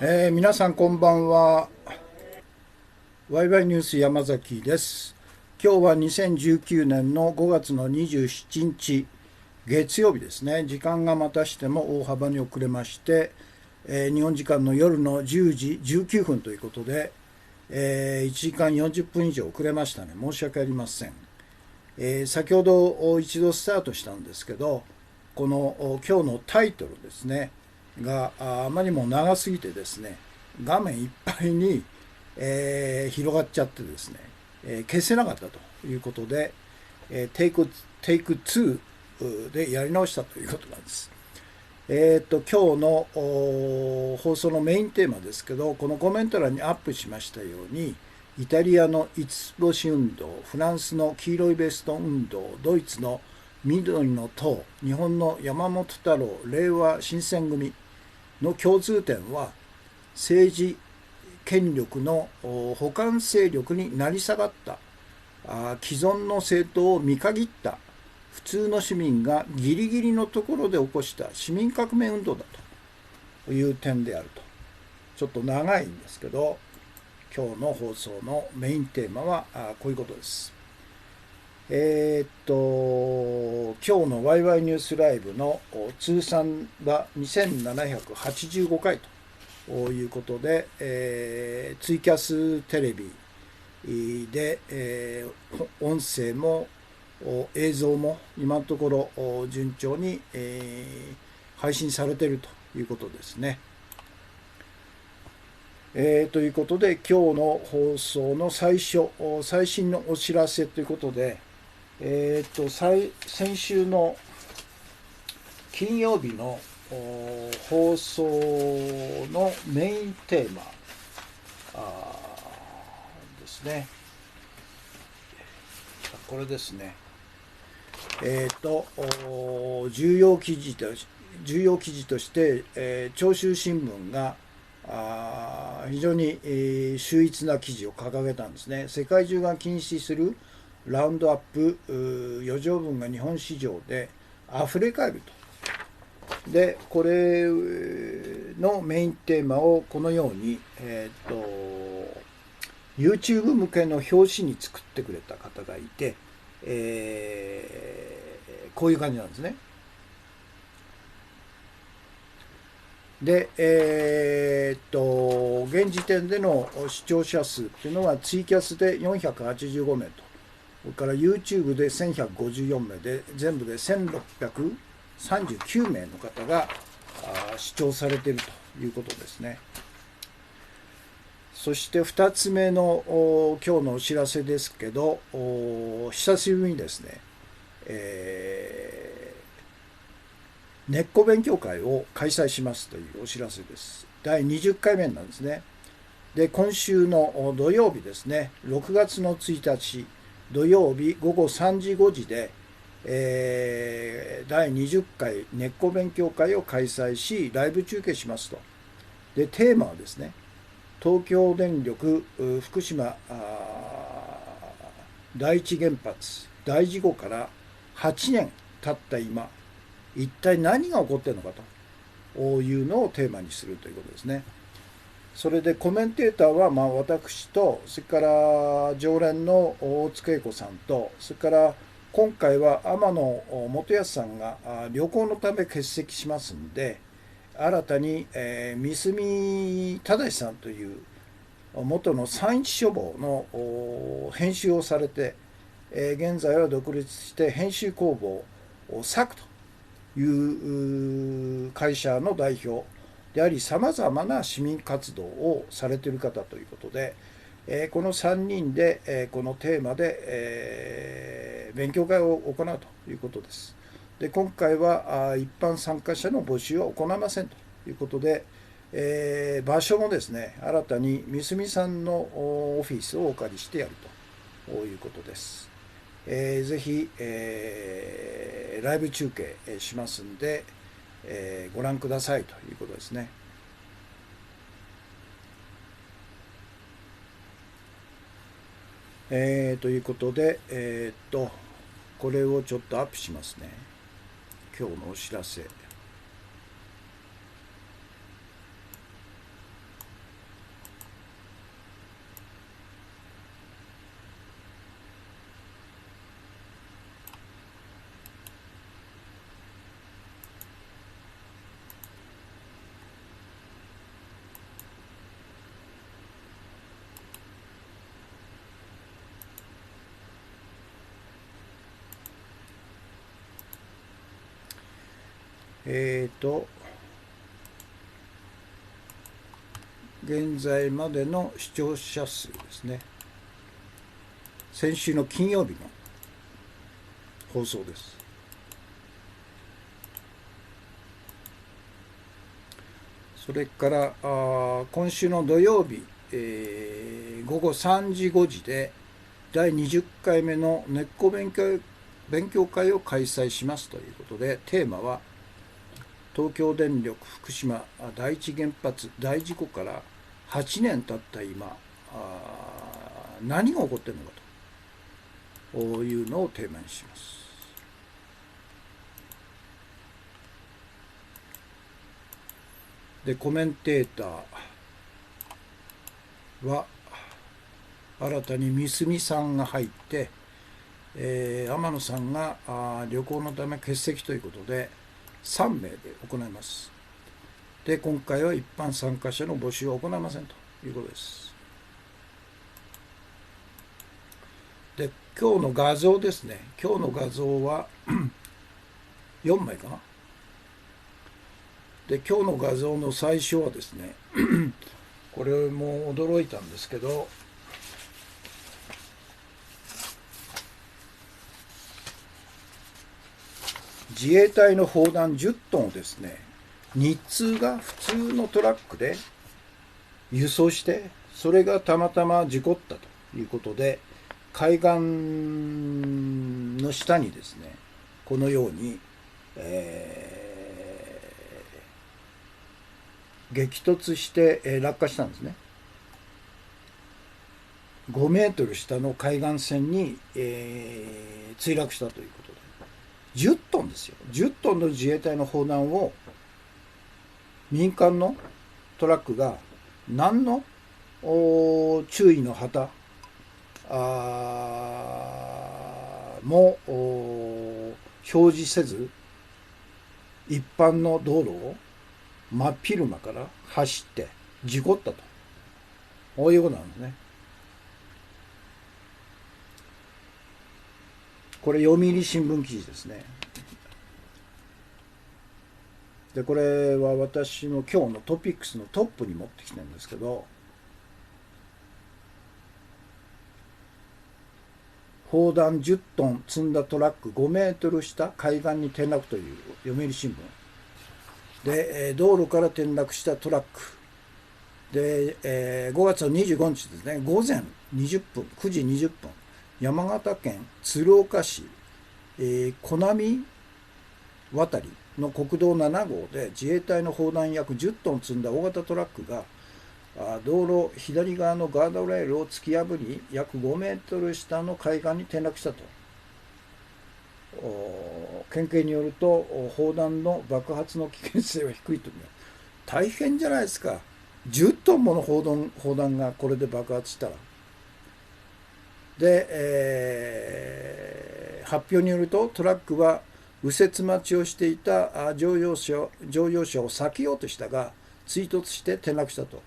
皆さんこんばんは。ワイワイニュース山崎です。今日は2019年の5月の27日月曜日ですね。時間がまたしても大幅に遅れまして、日本時間の夜の10時19分ということで、1時間40分以上遅れましたね。申し訳ありません。先ほど一度スタートしたんですけど、この今日のタイトルですねがあまりにも長すぎてですね、画面いっぱいに、広がっちゃってですね、消せなかったということで、テイク2でやり直したということなんです。今日の放送のメインテーマですけど、このコメント欄にアップしましたように、イタリアの五つ星運動、フランスの黄色いベスト運動、ドイツの緑の党、日本の山本太郎、令和新選組の共通点は、政治権力の補完勢力になり下がった既存の政党を見限った普通の市民がギリギリのところで起こした市民革命運動だという点であると。ちょっと長いんですけど、今日の放送のメインテーマはこういうことです。今日のワイワイニュースライブの通算は2785回ということで、ツイキャステレビで、音声も映像も今のところ順調に、配信されているということですね。ということで今日の放送の最新のお知らせということで、先週の金曜日の放送のメインテーマですね。これですね。重要記事として、長州新聞が非常に、秀逸な記事を掲げたんですね。世界中が禁止するラウンドアップ余剰分が日本市場で溢れ返ると。で、これのメインテーマをこのように、YouTube 向けの表紙に作ってくれた方がいて、こういう感じなんですね。で、現時点での視聴者数っていうのはツイキャスで485名と、それから YouTube で1154名で、全部で1639名の方が視聴されているということですね。そして2つ目の今日のお知らせですけど、久しぶりにですね、根っこ勉強会を開催しますというお知らせです。第20回目なんですね。で、今週の土曜日ですね、6月の1日土曜日午後3時5時で、第20回根っこ勉強会を開催し、ライブ中継しますと。で、テーマはですね、東京電力福島第一原発大事故から8年経った今、一体何が起こっているのかというのをテーマにするということですね。それでコメンテーターは私と、それから常連の大津恵子さんと、それから今回は天野元康さんが旅行のため欠席しますんで、新たに三角忠さんという元の三一書房の編集をされて、現在は独立して編集工房をサクという会社の代表であり、さまざまな市民活動をされている方ということで、この3人でこのテーマで勉強会を行うということです。で、今回は一般参加者の募集は行いませんということで、場所もですね、新たに三角さんのオフィスをお借りしてやるということです。ぜひ、ライブ中継しますんで、ご覧くださいということですね。ということで、これをちょっとアップしますね。今日のお知らせ。現在までの視聴者数ですね。先週の金曜日の放送です。それから今週の土曜日、午後3時5時で第20回目の根っこ勉強会を開催しますということで、テーマは東京電力福島第一原発大事故から8年経った今、何が起こっているのかというのをテーマにします。で、コメンテーターは新たに三角さんが入って、天野さんが旅行のため欠席ということで3名で行います。で、今回は一般参加者の募集を行いませんということです。で、今日の画像ですね。今日の画像は4枚かな。で、今日の画像の最初はですねこれも驚いたんですけど、自衛隊の砲弾10トンをですね、日通が普通のトラックで輸送して、それがたまたま事故ったということで、海岸の下にですね、このように、激突して、落下したんですね。5メートル下の海岸線に、墜落したということで、10トンですよ。10トンの自衛隊の砲弾を民間のトラックが何の注意の旗も表示せず、一般の道路を真っ昼間から走って事故ったと、こういうことなんですね。これ読売新聞記事ですね。で、これは私の今日のトピックスのトップに持ってきてるんですけど、砲弾10トン積んだトラック5メートル下海岸に転落という読売新聞で、道路から転落したトラックで、5月の25日ですね、午前20分9時20分、山形県鶴岡市、小波渡りの国道7号で自衛隊の砲弾約10トン積んだ大型トラックが道路左側のガードレールを突き破り、約5メートル下の海岸に転落したと。県警によると、砲弾の爆発の危険性は低いという。大変じゃないですか。10トンもの砲弾がこれで爆発したら。で、発表によると、トラックは右折待ちをしていた乗用車を避けようとしたが、追突して転落したと。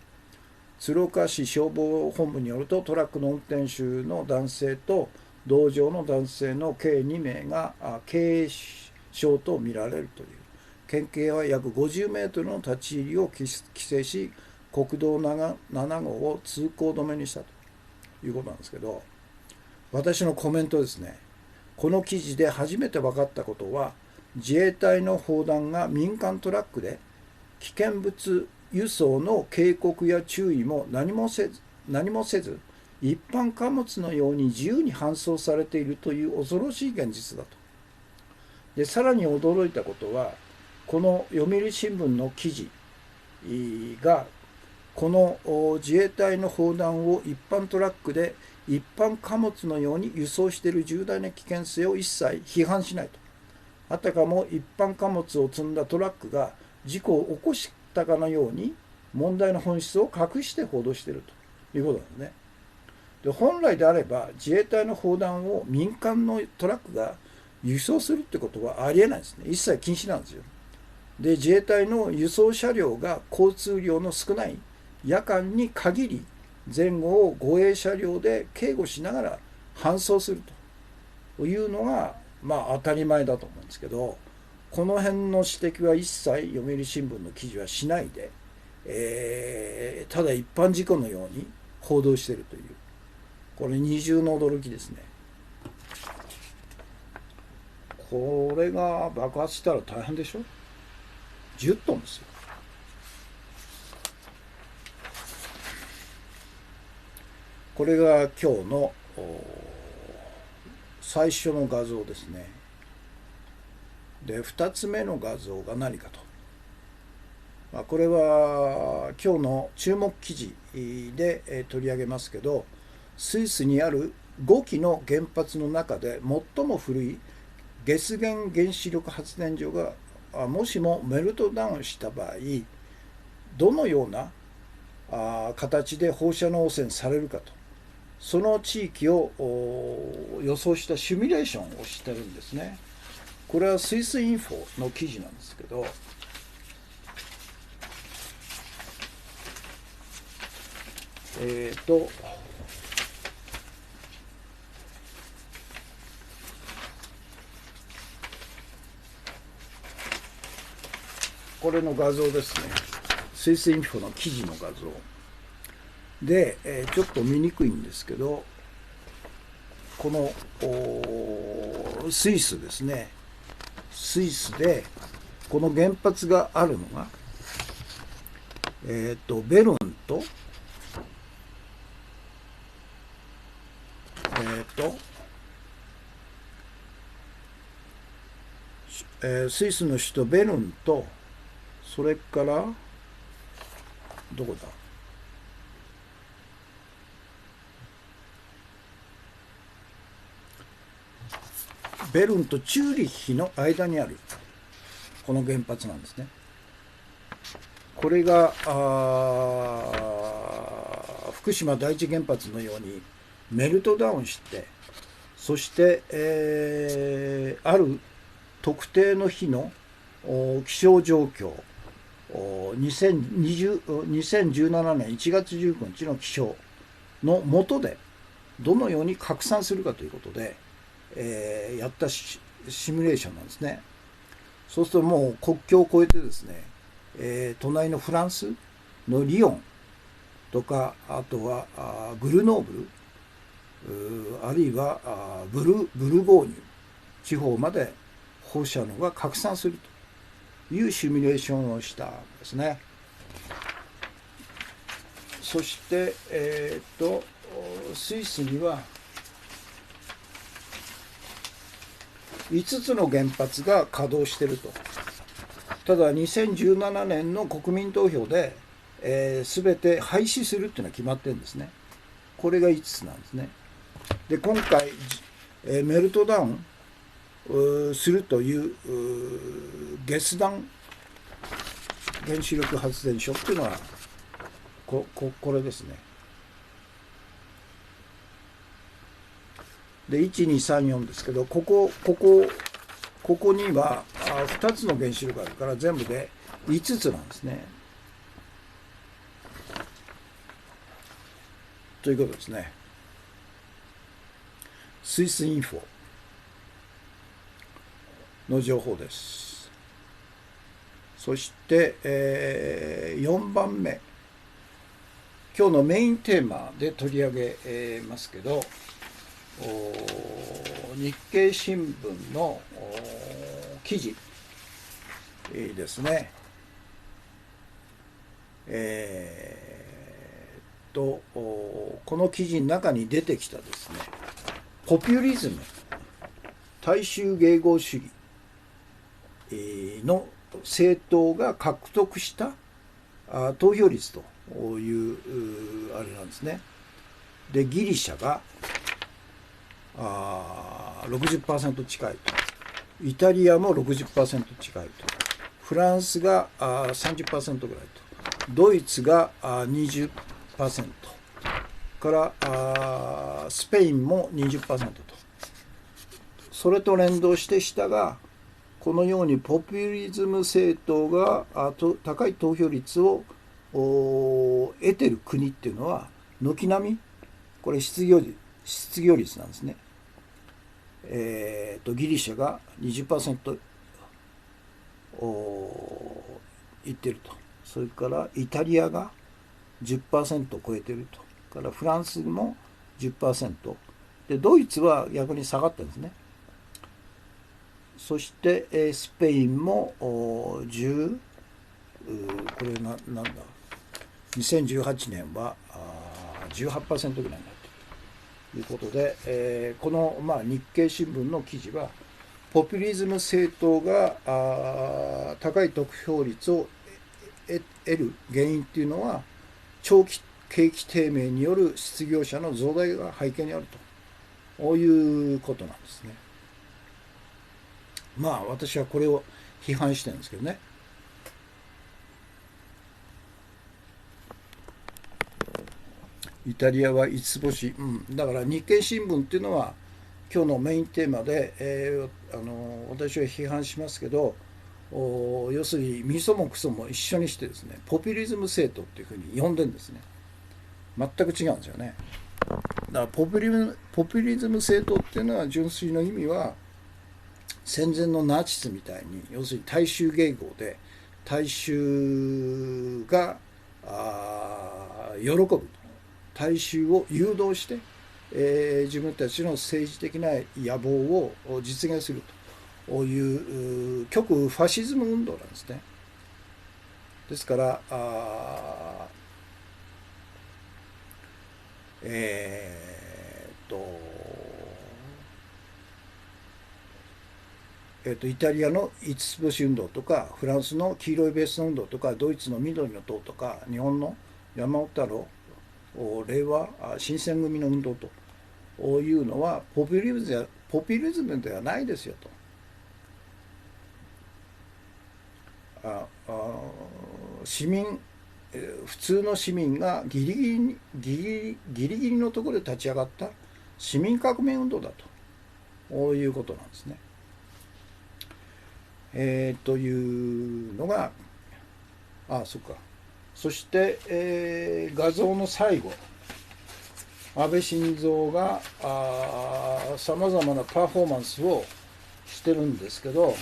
鶴岡市消防本部によると、トラックの運転手の男性と同乗の男性の計2名が軽傷とみられるという。県警は約50メートルの立ち入りを規制し、国道7号を通行止めにしたということなんですけど、私のコメントですね。この記事で初めて分かったことは、自衛隊の砲弾が民間トラックで危険物輸送の警告や注意も何もせず、一般貨物のように自由に搬送されているという恐ろしい現実だと。で、さらに驚いたことは、この読売新聞の記事が、この自衛隊の砲弾を一般トラックで一般貨物のように輸送している重大な危険性を一切批判しないと。あたかも一般貨物を積んだトラックが事故を起こしたかのように問題の本質を隠して報道しているということなんですね。で、本来であれば自衛隊の砲弾を民間のトラックが輸送するってことはありえないですね。一切禁止なんですよ。で、自衛隊の輸送車両が交通量の少ない夜間に限り前後を護衛車両で警護しながら搬送するというのが当たり前だと思うんですけど、この辺の指摘は一切読売新聞の記事はしないで、ただ一般事故のように報道しているという、これ二重の驚きですね。これが爆発したら大変でしょ。10トンですよ。これが今日の最初の画像ですね。で、2つ目の画像が何かと。これは今日の注目記事で取り上げますけど、スイスにある5基の原発の中で最も古いゲス源原子力発電所がもしもメルトダウンした場合、どのような形で放射能汚染されるかと、その地域を予想したシミュレーションをしてるんですね。これはスイスインフォの記事なんですけど、これの画像ですね。スイスインフォの記事の画像で、ちょっと見にくいんですけど、このスイスですね。スイスでこの原発があるのが、ベルンとスイスの首都ベルンと、それからどこだ、ベルンとチューリッヒの間にあるこの原発なんですね。これが福島第一原発のようにメルトダウンして、そして、ある特定の日の気象状況、2017年1月19日の気象の下でどのように拡散するかということで、やったシミュレーションなんですね。そうするともう国境を越えてですね、隣のフランスのリヨンとか、あとはグルノーブル、あるいはブルゴーニュ地方まで放射能が拡散するというシミュレーションをしたんですね。そして、スイスには5つの原発が稼働していると。ただ2017年の国民投票で、全て廃止するっていうのは決まってるんですね。これが5つなんですね。で、今回、メルトダウンするというゲス弾原子力発電所っていうのはこれですね。で、1234ですけど、ここには2つの原子力があるから全部で5つなんですね。ということですね。スイスインフォの情報です。そして、4番目、今日のメインテーマで取り上げますけど、日経新聞の記事ですね。この記事の中に出てきたですね、ポピュリズム、大衆迎合主義の政党が獲得した投票率というあれなんですね。で、ギリシャが60% 近いと、イタリアも 60% 近いと、フランスが30% ぐらいと、ドイツが20%からスペインも 20% と、それと連動して下がこのようにポピュリズム政党が高い投票率を得てる国っていうのは軒並みこれ失業率なんですね。ギリシャが 20%いってると。それからイタリアが 10% を超えてると。からフランスも 10% で、ドイツは逆に下がってるんですね。そしてスペインも10、これなんだ、2018年は18% ぐらいになっているということで、この、日経新聞の記事は、ポピュリズム政党が高い得票率を得る原因っていうのは、長期景気低迷による失業者の増大が背景にあると、こういうことなんですね。私はこれを批判してるんですけどね。イタリアは5つ星、だから日経新聞っていうのは今日のメインテーマで、私は批判しますけど、要するにミソもクソも一緒にしてですね、ポピュリズム政党っていうふうに呼んでるんですね。全く違うんですよね。だからポピュリズム政党っていうのは、純粋の意味は戦前のナチスみたいに、要するに大衆迎合で大衆が喜ぶと、大衆を誘導して、自分たちの政治的な野望を実現するという極右ファシズム運動なんですね。ですからイタリアの五つ星運動とか、フランスの黄色いベースの運動とか、ドイツの緑の党とか、日本の山本太郎令和新選組の運動というのはポピュリズムではないですよと。市民、普通の市民がギリギリのところで立ち上がった市民革命運動だということなんですね。というのがそっか。そして、画像の最後、安倍晋三がさまざまなパフォーマンスをしてるんですけど、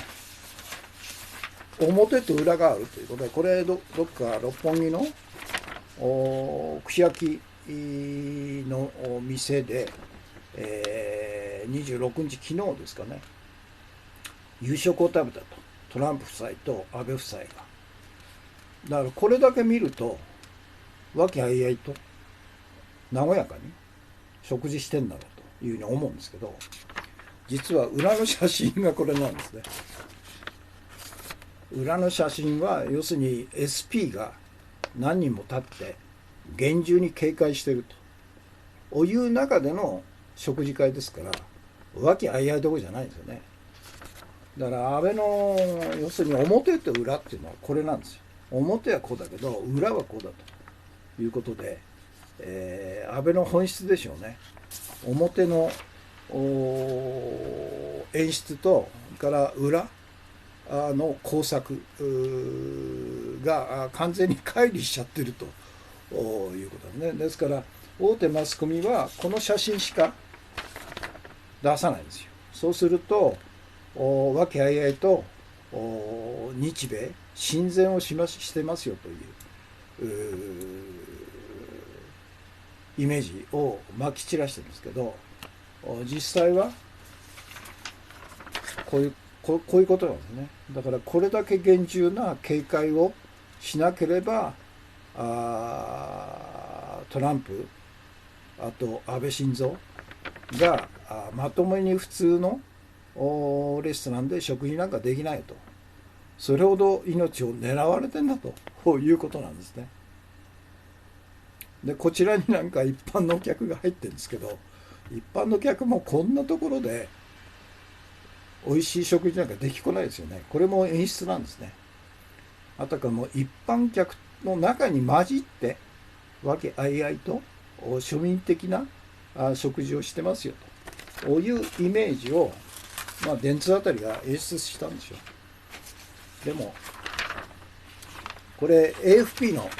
表と裏があるということで、これどっか六本木の串焼きの店で、26日、昨日ですかね、夕食を食べたと、トランプ夫妻と安倍夫妻が。だからこれだけ見ると和気あいあいと和やかに食事してんだろうというふうに思うんですけど、実は裏の写真がこれなんですね。裏の写真は要するに SP が何人も立って厳重に警戒しているという中での食事会ですから、和気あいあいどころじゃないんですよね。だから安倍の要するに表と裏っていうのはこれなんですよ。表はこうだけど裏はこうだということで、安倍の本質でしょうね。表の演出とから裏の工作が完全に乖離しちゃってるということですね。ですから大手マスコミはこの写真しか出さないんですよ。そうすると和気あいあいと日米親善をしてますよというイメージをまき散らしてるんですけど、実際はこういうことなんですね。だからこれだけ厳重な警戒をしなければトランプ、あと安倍晋三がまともに普通のレストランで食事なんかできないと、それほど命を狙われてんだということなんですね。でこちらになんか一般の客が入ってるんですけど、一般の客もこんなところで美味しい食事なんかできこないですよね。これも演出なんですね。あたかも一般客の中に混じって和気あいあいと庶民的な食事をしてますよというイメージを電通あたりが演出したんでしょう。でもこれ AFP の、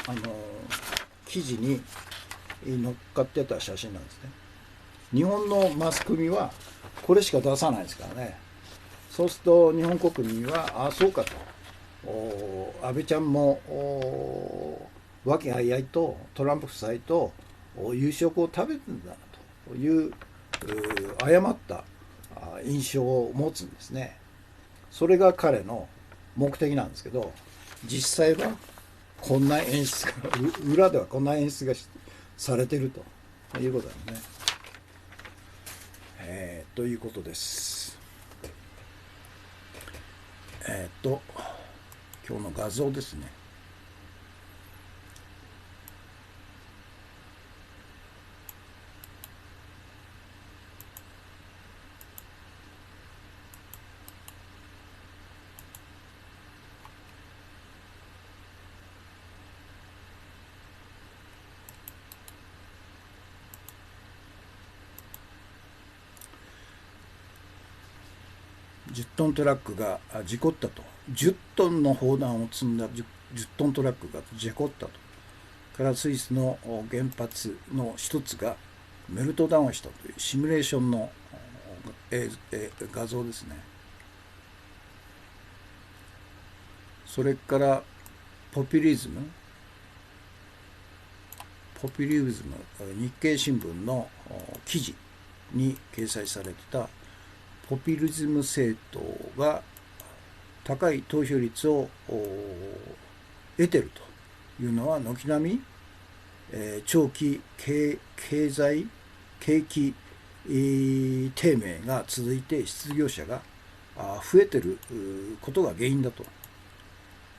記事に乗っかってた写真なんですね。日本のマスコミはこれしか出さないですからね。そうすると日本国民はそうか安倍ちゃんも和気あいあいとトランプ夫妻と夕食を食べてんだなという誤った印象を持つんですね。それが彼の目的なんですけど、実際はこんな演出が裏ではこんな演出がされてるということだよね。ということです。今日の画像ですね。10トントラックが事故ったと。10トンの砲弾を積んだ10トントラックが事故ったと。からスイスの原発の一つがメルトダウンしたというシミュレーションの画像ですね。それからポピュリズム、日経新聞の記事に掲載されてたポピュリズム政党が高い投票率を得てるというのは軒並み長期景気低迷が続いて失業者が増えてることが原因だと。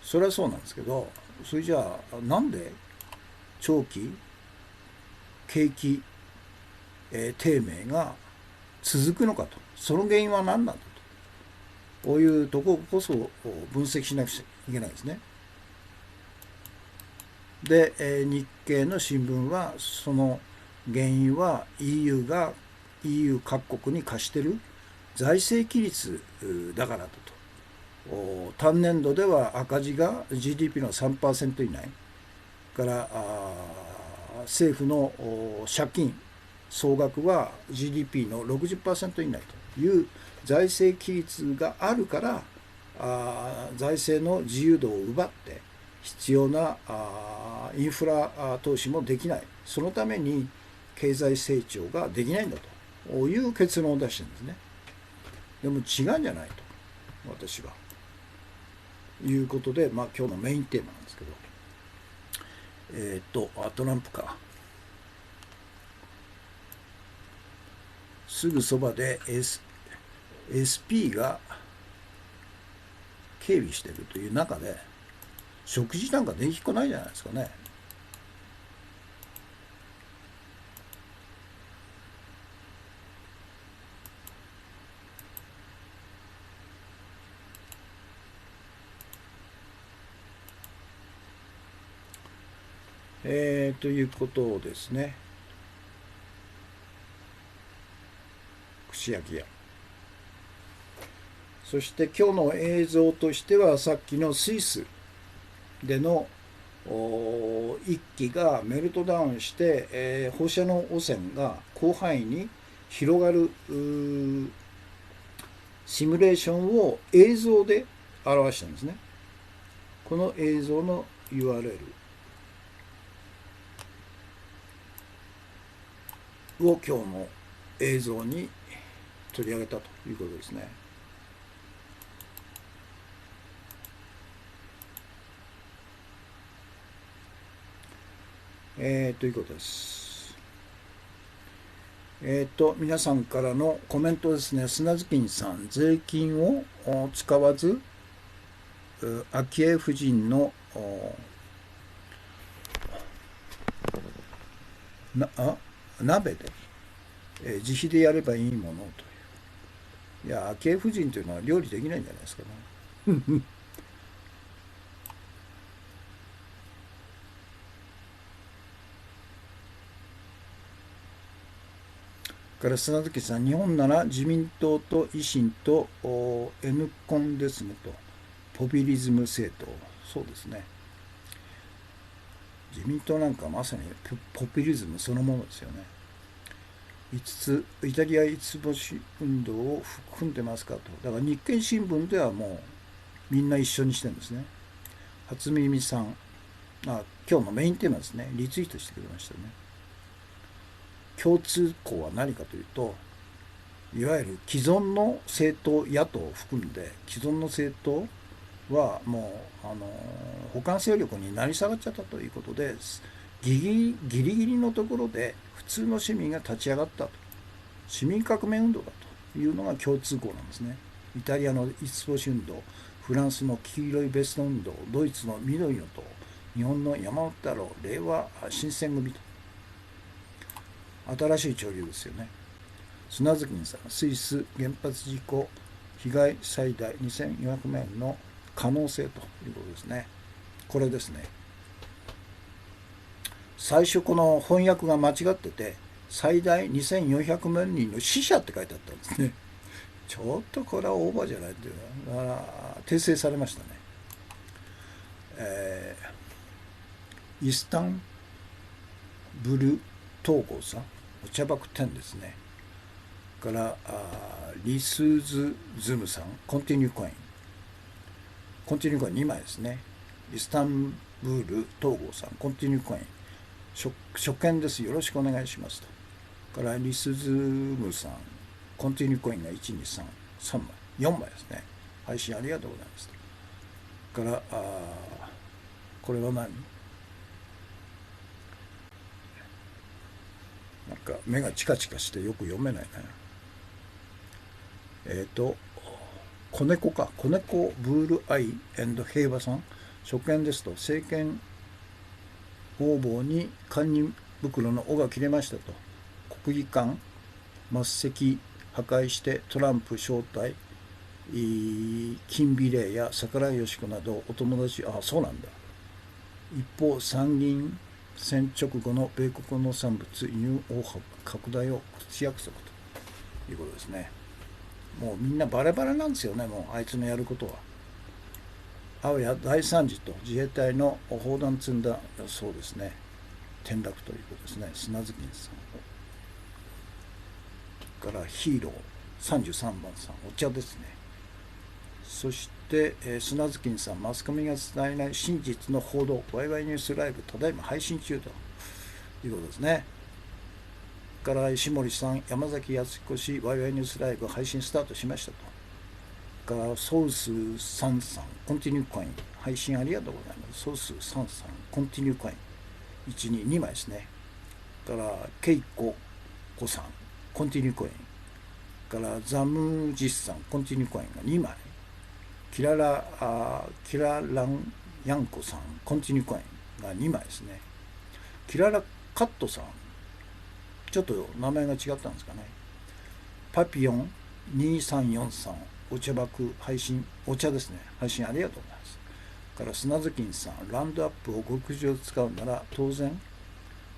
それはそうなんですけど、それじゃあなんで長期景気低迷が続くのかと。その原因は何なんだと。こういうとここそ分析しなくちゃいけないですね。で、日経の新聞はその原因は EU 各国に貸している財政規律だからだと。単年度では赤字が GDP の 3% 以内から政府の借金総額は GDP の 60% 以内という財政規律があるから財政の自由度を奪って必要なインフラ投資もできない。そのために経済成長ができないんだという結論を出してるんですね。でも違うんじゃないと私はいうことで、今日のメインテーマなんですけど、トランプか。すぐそばで、SP が警備しているという中で食事なんかできっこないじゃないですかね。ということですね。串焼き屋。そして今日の映像としてはさっきのスイスでの一機がメルトダウンして、放射能汚染が広範囲に広がるシミュレーションを映像で表したんですね。この映像の URL を今日の映像に取り上げたということですね。ということです。皆さんからのコメントですね。砂月金さん、税金を使わず、昭恵夫人の鍋で、自費でやればいいものという。いや、昭恵夫人というのは料理できないんじゃないですかね。から砂月さん、日本なら自民党と維新とN コンですねと、ポピュリズム政党、そうですね。自民党なんかまさにポピュリズムそのものですよね。イタリア五つ星運動を含んでますかと。だから日経新聞ではもうみんな一緒にしてるんですね。初耳さん、今日のメインテーマですね、リツイートしてくれましたね。共通項は何かというと、いわゆる既存の政党、野党を含んで、既存の政党はもう、補完勢力になり下がっちゃったということで、ギリギリのところで普通の市民が立ち上がったと。市民革命運動だというのが共通項なんですね。イタリアの五つ星運動、フランスの黄色いベスト運動、ドイツの緑の党、日本の山本太郎、令和新選組と。新しい潮流ですよね。砂月さん、スイス原発事故被害最大2400万円の可能性ということですね。これですね。最初この翻訳が間違ってて、最大2400万人の死者って書いてあったんですね。ちょっとこれはオーバーじゃないっていうのは、訂正されましたね。イスタンブル東郷さん、お茶爆10ですね。からリスズズムさん、コンティニューコイン。コンティニューコイン2枚ですね。イスタンブール東郷さん、コンティニューコイン。初見です。よろしくお願いしますと。からリスズムさん、コンティニューコインが1、2、3、3枚、4枚ですね。配信ありがとうございますと。からこれは何？なんか目がチカチカしてよく読めないね。子猫か。子猫ブールアイ平和さん。初見ですと、政権応募に堪忍袋の尾が切れましたと。国技館末席破壊してトランプ招待、金美玲や桜井よし子などお友達、そうなんだ。一方、参議院選直後の米国農産物輸入拡大を口約束ということですね。もうみんなバラバラなんですよね、もうあいつのやることは。青や大惨事と自衛隊の砲弾積んだ、そうですね、転落ということですね。砂月さんからヒーロー33番さん、お茶ですね。そして、砂月さん、マスコミが伝えない真実の報道、ワイワイニュースライブ、ただいま配信中ということですね。から石森さん、山崎康彦ワイワイニュースライブ配信スタートしましたと。からソウスサンさん、コンティニューコイン配信ありがとうございます。ソウスサンさん、コンティニューコイン1、2、2枚ですね。からケイココさん、コンティニューコインからザムジスさん、コンティニューコインが2枚。キラランヤンコさん、コンティニューコインが2枚ですね。キララカットさん、ちょっと名前が違ったんですかね。パピヨン2343、お茶爆配信、お茶ですね、配信ありがとうございます。から砂月さん、ランドアップを極上で使うなら当然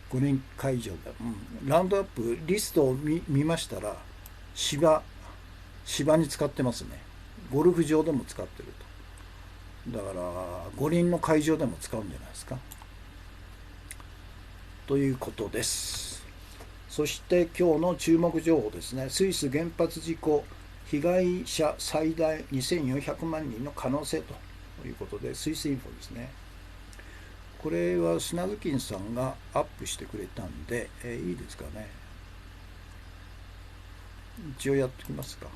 5人会場で、ランドアップリストを 見ましたら芝に使ってますね。ゴルフ場でも使ってると。だから五輪の会場でも使うんじゃないですか。ということです。そして今日の注目情報ですね。スイス原発事故被害者最大2400万人の可能性ということで、スイスインフォですね。これは砂月さんがアップしてくれたんで、いいですかね。一応やっておきますか。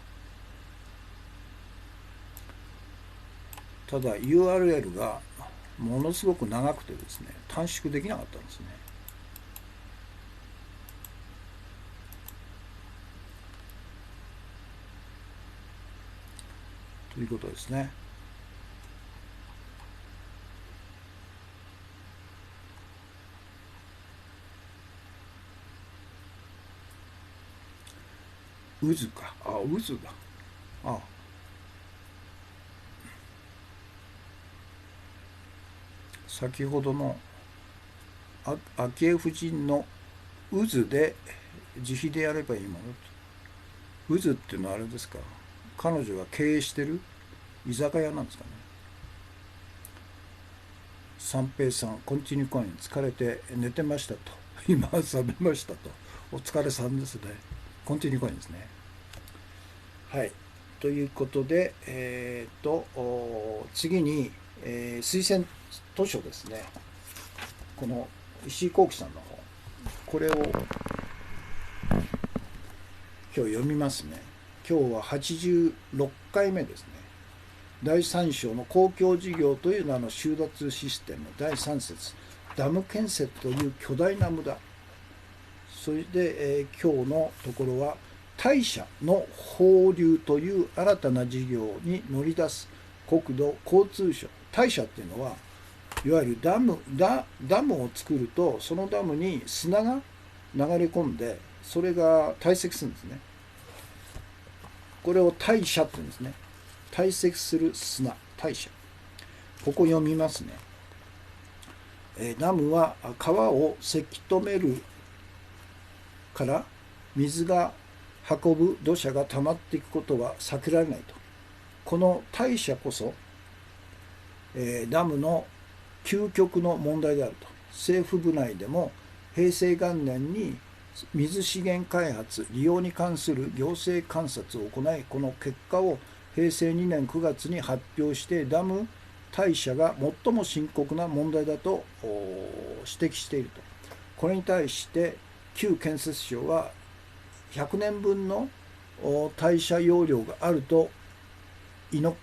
ただ URL がものすごく長くてですね、短縮できなかったんですね。ということですね。渦か。渦だ。先ほどの昭恵夫人の渦で自費でやればいいものと。渦っていうのはあれですか、彼女が経営してる居酒屋なんですかね。三平さん、コンティニューコイン疲れて寝てましたと。今覚めましたと。お疲れさんですね。コンティニューコインですね。はい。ということで、次に、推薦図書ですね。この石井幸喜さんの本、これを今日読みますね。今日は86回目ですね。第3章の公共事業という名の収奪システム第3節、ダム建設という巨大な無駄。それで、今日のところは大社の放流という新たな事業に乗り出す国土交通省。大社っていうのはいわゆるダムを作ると、そのダムに砂が流れ込んで、それが堆積するんですね。これを大社って言うんですね。堆積する砂、大社。ここ読みますね。ダムは川をせき止めるから水が運ぶ土砂が溜まっていくことは避けられないと。この大社こそ、ダムの究極の問題であると。政府部内でも平成元年に水資源開発利用に関する行政監察を行い、この結果を平成2年9月に発表して、ダム大社が最も深刻な問題だと指摘していると。これに対して旧建設省は100年分の大社容量があると居直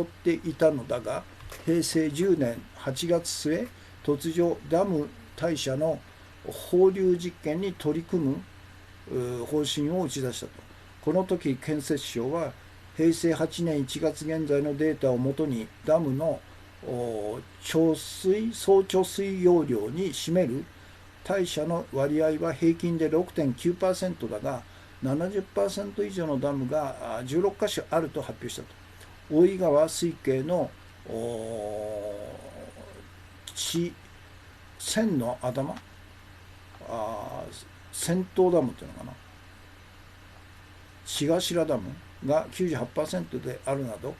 っていたのだが、平成10年8月末、突如ダム大社の放流実験に取り組む方針を打ち出したと。この時建設省は平成8年1月現在のデータをもとに、ダムの総貯水容量に占める大社の割合は平均で 6.9% だが、70% 以上のダムが16カ所あると発表したと。大井川水系の千の頭、先頭ダムっていうのかな、血頭ダムが 98% であるなど、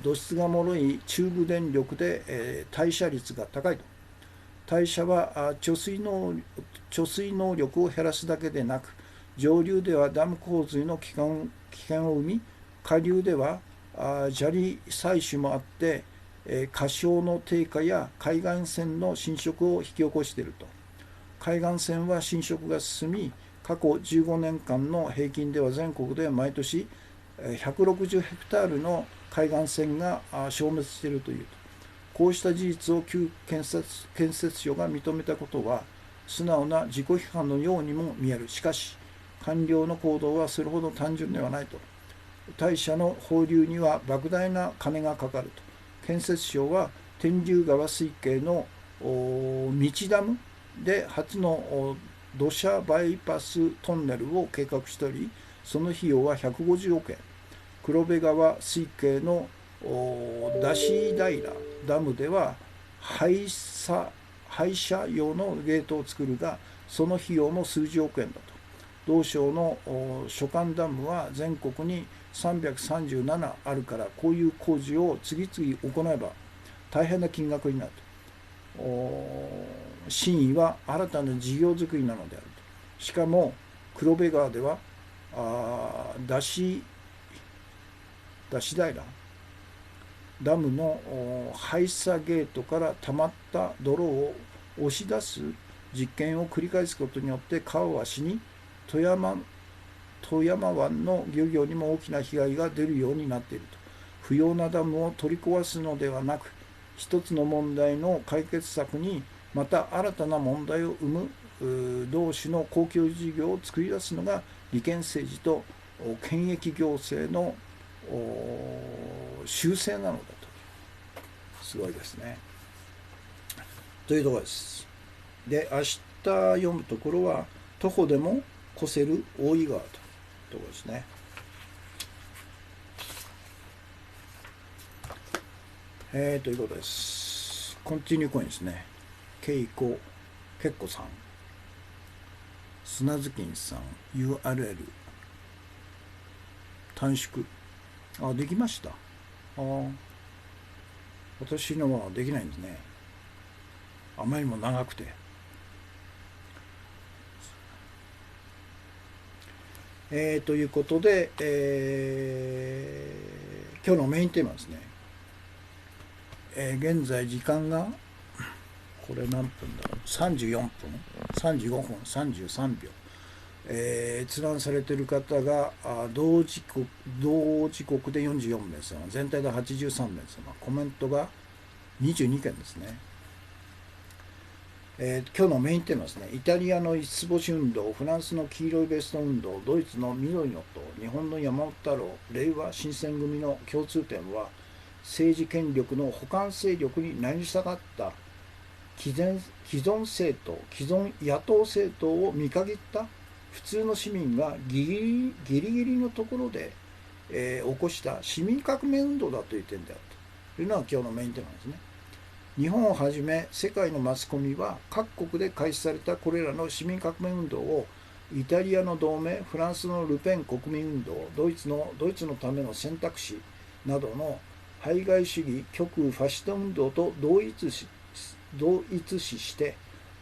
土質が脆い中部電力で、代謝率が高いと。代謝は貯水能力を減らすだけでなく、上流ではダム洪水の危険を生み、下流では砂利採取もあって、河床の低下や海岸線の浸食を引き起こしていると。海岸線は浸食が進み、過去15年間の平均では全国で毎年160ヘクタールの海岸線が消滅しているというと。こうした事実を旧建設省が認めたことは素直な自己批判のようにも見える。しかし官僚の行動はそれほど単純ではないと。大社の放流には莫大な金がかかると。建設省は天竜川水系の道ダムで初の土砂バイパストンネルを計画しており、その費用は150億円。黒部川水系の出し平ダムでは廃車用のゲートを作るが、その費用も数十億円だと。同省の所管ダムは全国に337あるから、こういう工事を次々行えば大変な金額になると。真意は新たな事業作りなのであると。しかも黒部川では出し平ダムの排射ゲートから溜まった泥を押し出す実験を繰り返すことによって、川は死に、富山湾の漁業にも大きな被害が出るようになっていると。不要なダムを取り壊すのではなく、一つの問題の解決策にまた新たな問題を生む同種の公共事業を作り出すのが利権政治と権益行政の修正なのだと。すごいですね。というところです。で、明日読むところは徒歩でも越せる大井川というところですね。ということです。コンティニューコインですね。けいこさん、砂ずきんさん、 URL 短縮、できました。私のはできないんですね。あまりにも長くて。ということで、今日のメインテーマですね。現在時間がこれ何分だろう、34分35分33秒、閲覧されている方が同時刻で44名様、全体で83名様、コメントが22件ですね。今日のメインテーマですね。イタリアの五つ星運動、フランスの黄色いベスト運動、ドイツの緑の党、日本の山本太郎、令和新選組の共通点は、政治権力の補完勢力に成り下がった既存政党、既存野党政党を見限った普通の市民がギリギリのところで、起こした市民革命運動だという点であるというのが今日のメインテーマですね。日本をはじめ世界のマスコミは各国で開始されたこれらの市民革命運動をイタリアの同盟、フランスのルペン国民運動、ドイツのための選択肢などの排外主義極右ファシスト運動と同一視して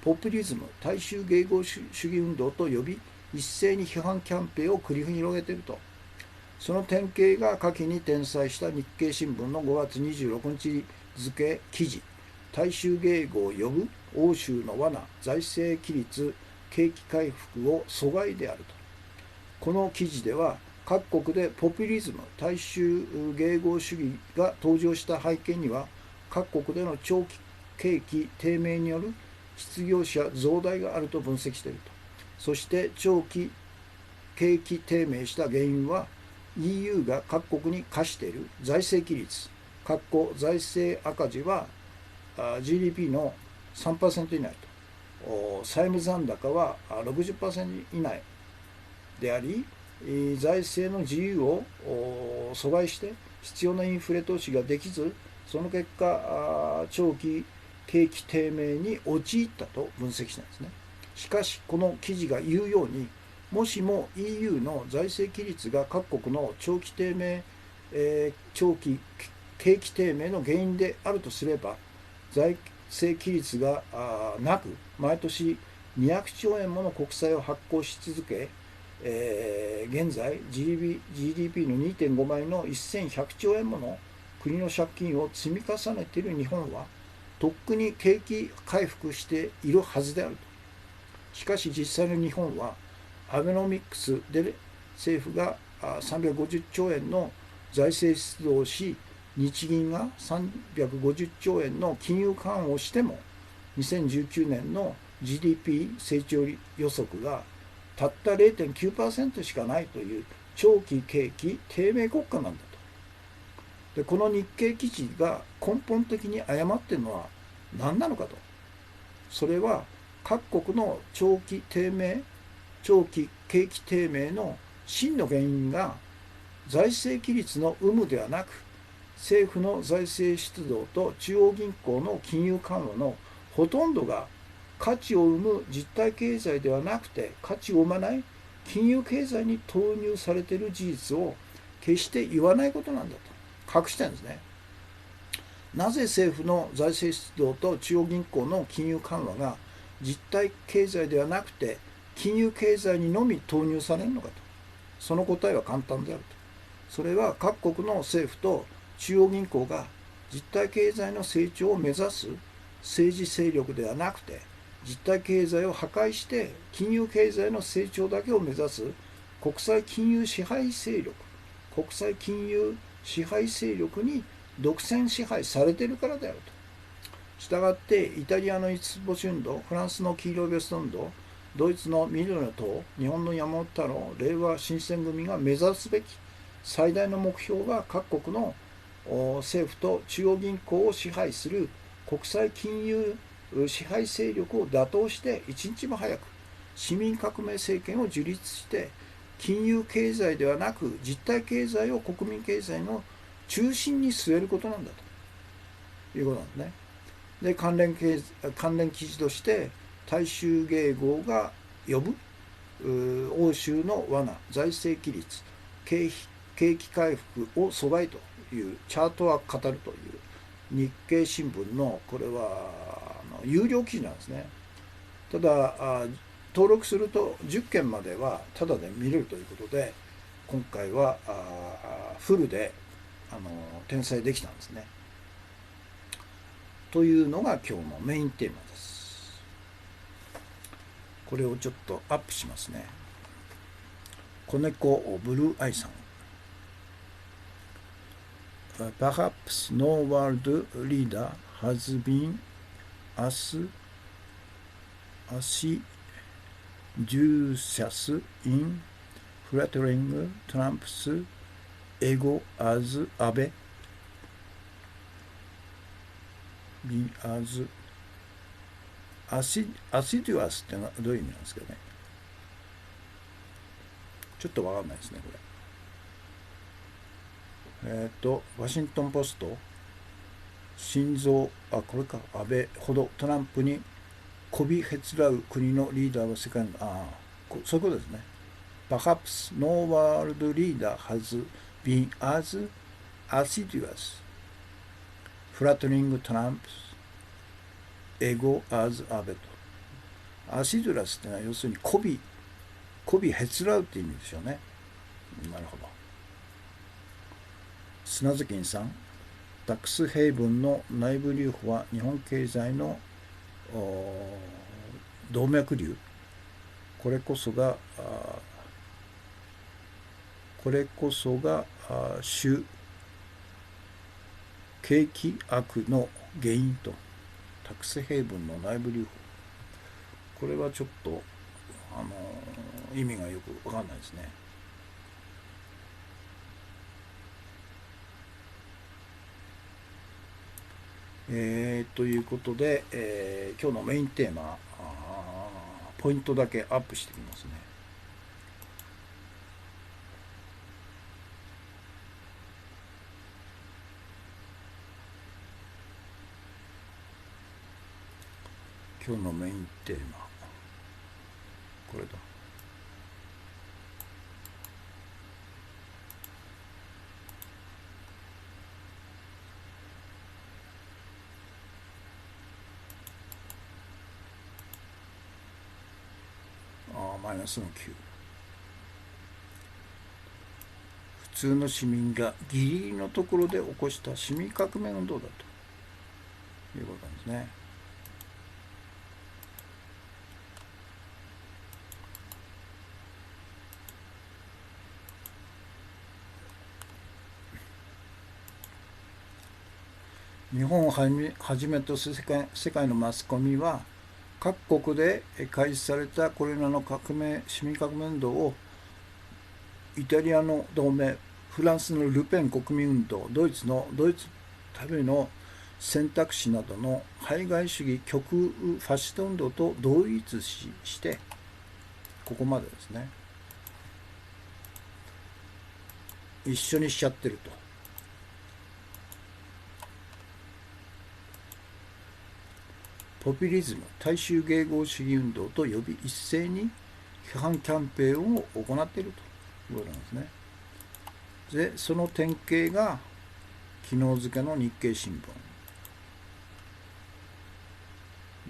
ポピュリズム、大衆迎合主義運動と呼び一斉に批判キャンペーンを繰り広げていると。その典型が下記に転載した日経新聞の5月26日付記事、大衆迎合を呼ぶ欧州の罠、財政規律、景気回復を阻害であると。この記事では各国でポピュリズム、大衆迎合主義が登場した背景には、各国での長期景気低迷による失業者増大があると分析していると。そして長期景気低迷した原因は EU が各国に課している財政規律、財政赤字はGDP の 3% 以内と、債務残高は 60% 以内であり、財政の自由を阻害して必要なインフレ投資ができず、その結果長期景気低迷に陥ったと分析したんですね。しかしこの記事が言うように、もしも EU の財政規律が各国の長期景気低迷の原因であるとすれば、財政規律がなく毎年200兆円もの国債を発行し続け、現在 GDP の 2.5 倍の1100兆円もの国の借金を積み重ねている日本はとっくに景気回復しているはずであると。しかし実際の日本はアベノミクスで政府が350兆円の財政出動をし、日銀が350兆円の金融緩和をしても2019年の GDP 成長予測がたった 0.9% しかないという長期景気低迷国家なんだと。でこの日経記事が根本的に誤っているのは何なのかと。それは各国の長期景気低迷の真の原因が財政規律の有無ではなく、政府の財政出動と中央銀行の金融緩和のほとんどが価値を生む実体経済ではなくて、価値を生まない金融経済に投入されている事実を決して言わないことなんだと隠してるんですね。なぜ政府の財政出動と中央銀行の金融緩和が実体経済ではなくて金融経済にのみ投入されるのかと。その答えは簡単であると。それは各国の政府と中央銀行が実体経済の成長を目指す政治勢力ではなくて、実体経済を破壊して金融経済の成長だけを目指す国際金融支配勢力に独占支配されているからであると。したがってイタリアの五つ星運動、フランスの黄色いベスト運動、ドイツの緑の党、日本の山本太郎、令和新選組が目指すべき最大の目標が各国の政府と中央銀行を支配する国際金融支配勢力を打倒して一日も早く市民革命政権を樹立して、金融経済ではなく実体経済を国民経済の中心に据えることなんだということなんですね。で関連記事として、大衆迎合が呼ぶ欧州の罠、財政規律、景気回復を阻害というチャートは語るという日経新聞の、これは有料記事なんですね。ただ登録すると10件まではタダで見れるということで、今回はフルで転載できたんですね。というのが今日のメインテーマです。これをちょっとアップしますね。子猫ブルーアイさん。Perhaps no world leader has been as assiduous in flattering Trump's ego as Abe been as assiduous ってのはどういう意味なんですかね。ちょっとわかんないですね、これ。ワシントンポスト、これか、安倍ほどトランプにこびへつらう国のリーダーは世界の、そういうことですね。Perhaps no world leader has been as assiduous flattering Trump's ego as 安倍と。アシドゥラスってのは要するにこびへつらうって意味でしょうね。なるほど。砂月金さん、タックスヘイブンの内部留保は日本経済の動脈瘤。これこそが主景気悪の原因と。タックスヘイブンの内部留保。これはちょっと意味がよくわかんないですね。ということで、今日のメインテーマポイントだけアップしてみますね。今日のメインテーマこれだ。マイナスの9。普通の市民がギリギリのところで起こした市民革命運動だということなんですね。日本をはじめとする世界のマスコミは各国で開始されたこれらの市民革命運動をイタリアの同盟、フランスのルペン国民運動、ドイツための選択肢などの排外主義極右ファシスト運動と同一視してここまでですね一緒にしちゃってると。ポピュリズム、大衆迎合主義運動と呼び一斉に批判キャンペーンを行っているということなんですね。で、その典型が昨日付の日経新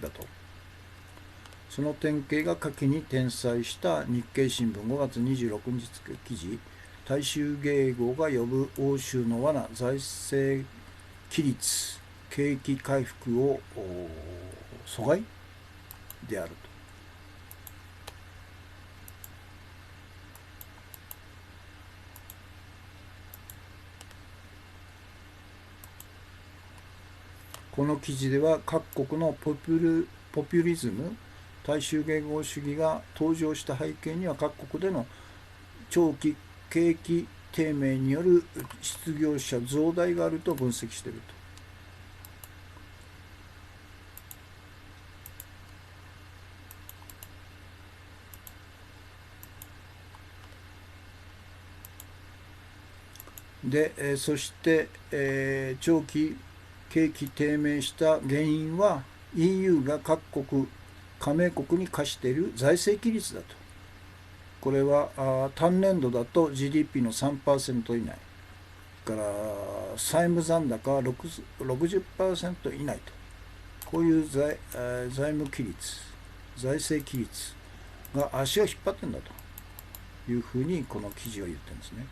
聞だと。その典型が下記に転載した日経新聞5月26日付記事、大衆迎合が呼ぶ欧州の罠、財政規律、景気回復を阻害であると。この記事では各国のポピュリズム、大衆迎合主義が登場した背景には各国での長期景気低迷による失業者増大があると分析していると。で、そして、長期景気低迷した原因は EU が各国加盟国に課している財政規律だと。これは単年度だと GDP の 3% 以内から債務残高は 60% 以内と。こういう財務規律、財政規律が足を引っ張ってんだというふうにこの記事は言ってるんですね。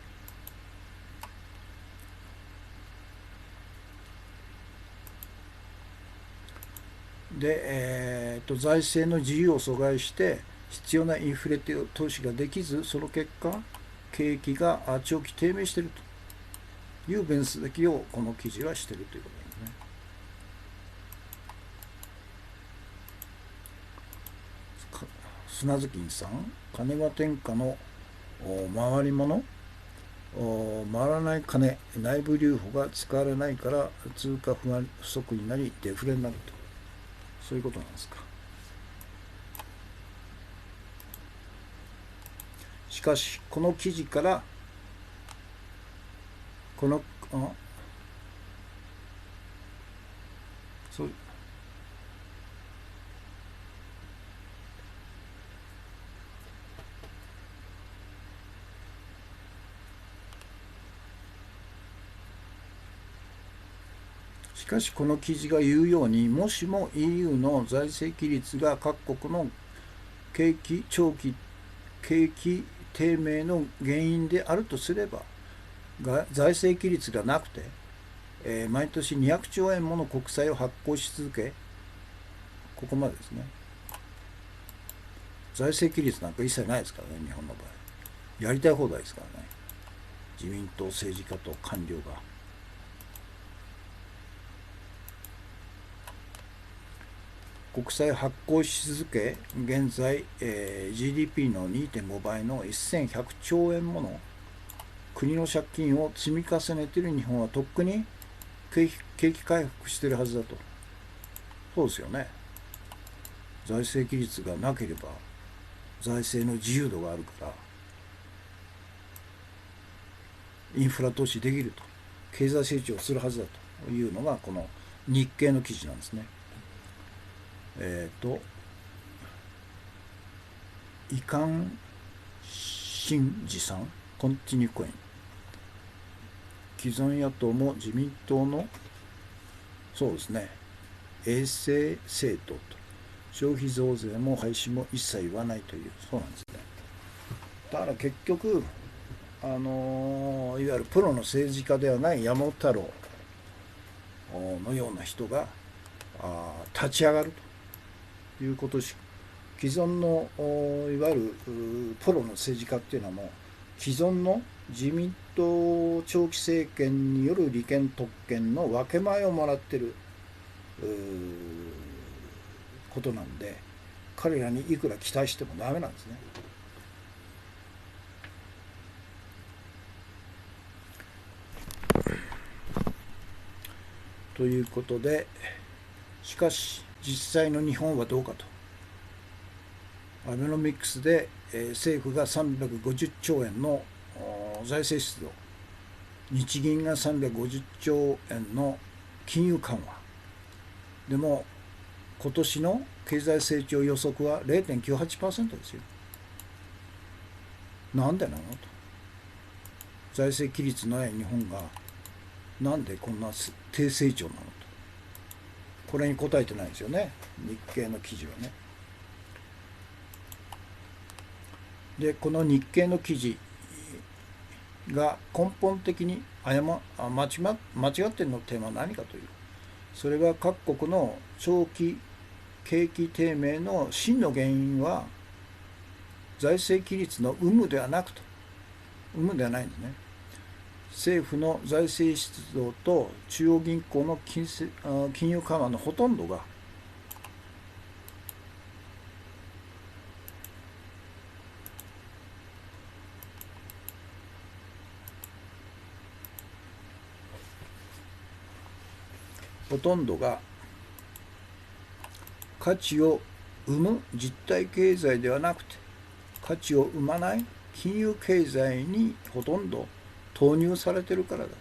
で、財政の自由を阻害して必要なインフレ投資ができず、その結果景気が長期低迷しているという分析をこの記事はしているということですね。砂月さん、金は天下の回り物、回らない金、内部留保が使われないから通貨不足になりデフレになると、そういうことなんですか。しかしこの記事からこのそうしかしこの記事が言うように、もしも EU の財政規律が各国の長期景気低迷の原因であるとすれば、財政規律がなくて、毎年200兆円もの国債を発行し続け、ここまでですね。財政規律なんか一切ないですからね、日本の場合。やりたい放題ですからね。自民党政治家と官僚が。国債発行し続け、現在、GDP の 2.5 倍の1100兆円もの国の借金を積み重ねている日本はとっくに景気回復しているはずだと。そうですよね。財政規律がなければ財政の自由度があるからインフラ投資できると、経済成長するはずだというのがこの日経の記事なんですね。イカン・シンジさん、コンティニューコイン。既存野党も自民党の、そうですね、衛政政党と、消費増税も廃止も一切言わないという、そうなんですね。だから結局、いわゆるプロの政治家ではない山本太郎のような人が立ち上がるということし、既存のいわゆるプロの政治家っていうのはもう既存の自民党長期政権による利権特権の分け前をもらってることなんで、彼らにいくら期待してもダメなんですね。ということで、しかし実際の日本はどうかと。アベノミクスで、政府が350兆円の財政出動、日銀が350兆円の金融緩和でも今年の経済成長予測は 0.98% ですよ。なんでなのと。財政規律のない日本がなんでこんな低成長なのと。これに答えてないですよね、日経の記事はね。でこの日経の記事が根本的に間違っているのテーマは何かという、それは各国の長期景気低迷の真の原因は財政規律の有無ではないんですね。政府の財政出動と中央銀行の金融緩和のほとんどが価値を生む実体経済ではなくて、価値を生まない金融経済にほとんど投入されているからだと。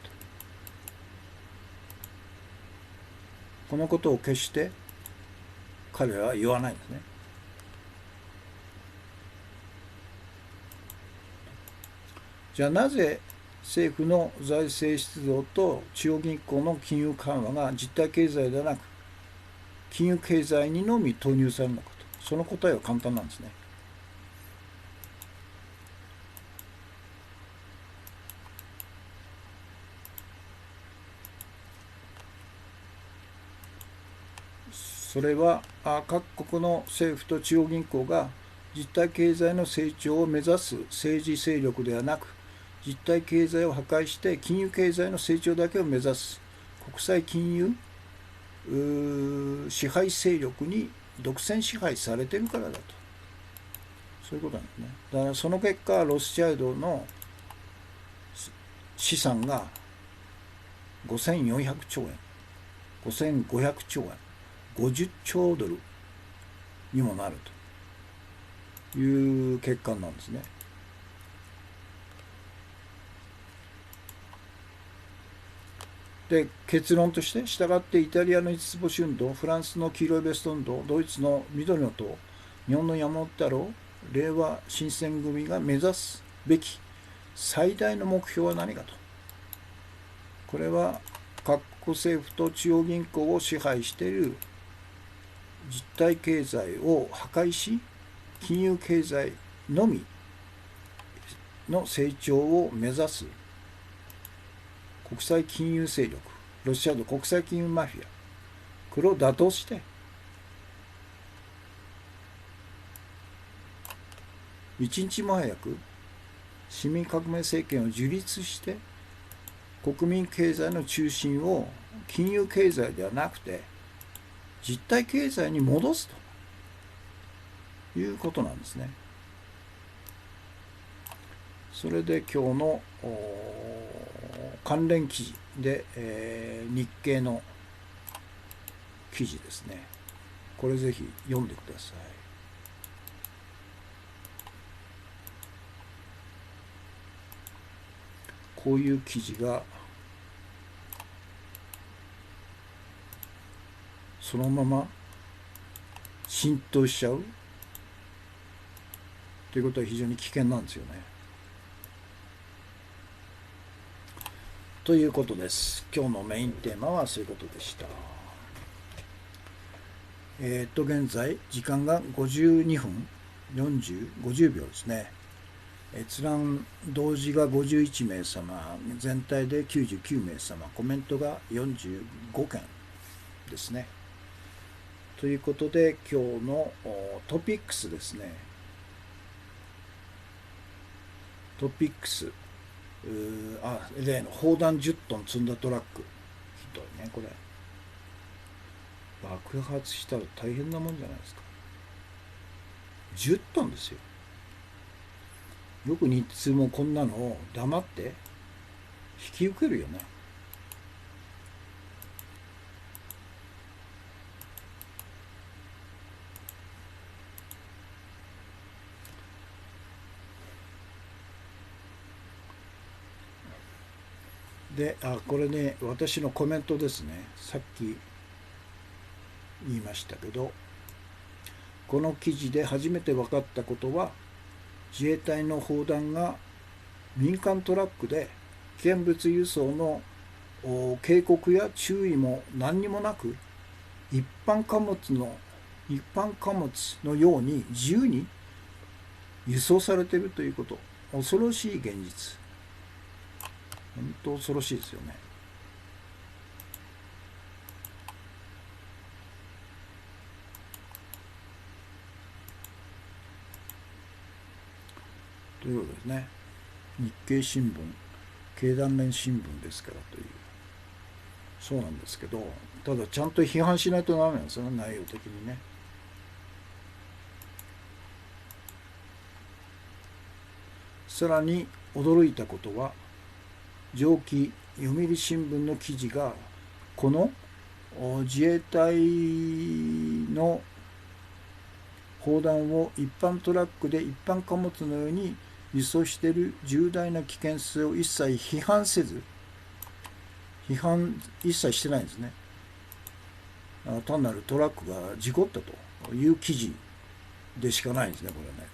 このことを決して彼らは言わないんですね。じゃあなぜ政府の財政出動と中央銀行の金融緩和が実体経済ではなく金融経済にのみ投入されるのかと。その答えは簡単なんですね。それは各国の政府と中央銀行が実体経済の成長を目指す政治勢力ではなく、実体経済を破壊して金融経済の成長だけを目指す国際金融支配勢力に独占支配されてるからだと。そういうことなんですね。だからその結果、ロスチャイルドの資産が5400兆円、5500兆円、50兆ドルにもなるという結果なんですね。で、結論として、したがってイタリアの五つ星運動、フランスの黄色いベスト運動、ドイツの緑の党、日本の山本太郎、令和新選組が目指すべき最大の目標は何かと。これは各国政府と中央銀行を支配している実体経済を破壊し、金融経済のみの成長を目指す国際金融勢力、ロシアの国際金融マフィア、これを打倒して、一日も早く市民革命政権を樹立して、国民経済の中心を金融経済ではなくて、実体経済に戻すということなんですね。それで今日の関連記事で、日経の記事ですね。これぜひ読んでください。こういう記事がそのまま浸透しちゃうということは非常に危険なんですよね。ということです。今日のメインテーマはそういうことでした。現在時間が52分50秒ですね。閲覧同時が51名様、全体で99名様、コメントが45件ですね。ということで今日のトピックスですね。トピックス、例の砲弾10トン積んだトラック、ひどいねこれ。爆発したら大変なもんじゃないですか。10トンですよ。よく日通もこんなのを黙って引き受けるよね。で、これね、私のコメントですね。さっき言いましたけど、この記事で初めて分かったことは、自衛隊の砲弾が民間トラックで危険物輸送の警告や注意も何にもなく、一般貨物のように自由に輸送されているということ。恐ろしい現実。本当恐ろしいですよね。ということですね。日経新聞、経団連新聞ですからという。そうなんですけど、ただちゃんと批判しないとダメなんですよね、内容的にね。さらに驚いたことは、上記読売新聞の記事がこの自衛隊の砲弾を一般トラックで一般貨物のように輸送している重大な危険性を一切批判せず、批判一切してないんですね。単なるトラックが事故ったという記事でしかないんですね、これね。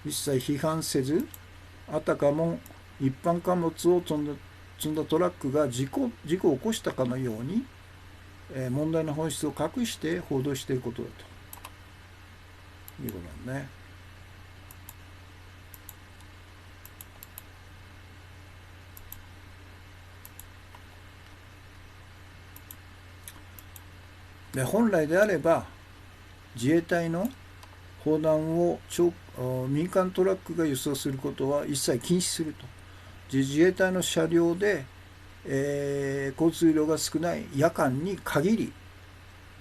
一切批判せず、あたかも一般貨物を積んだトラックが事故を起こしたかのように、問題の本質を隠して報道していることだということなんね。で本来であれば自衛隊の砲弾を民間トラックが輸送することは一切禁止すると。自衛隊の車両で、交通量が少ない夜間に限り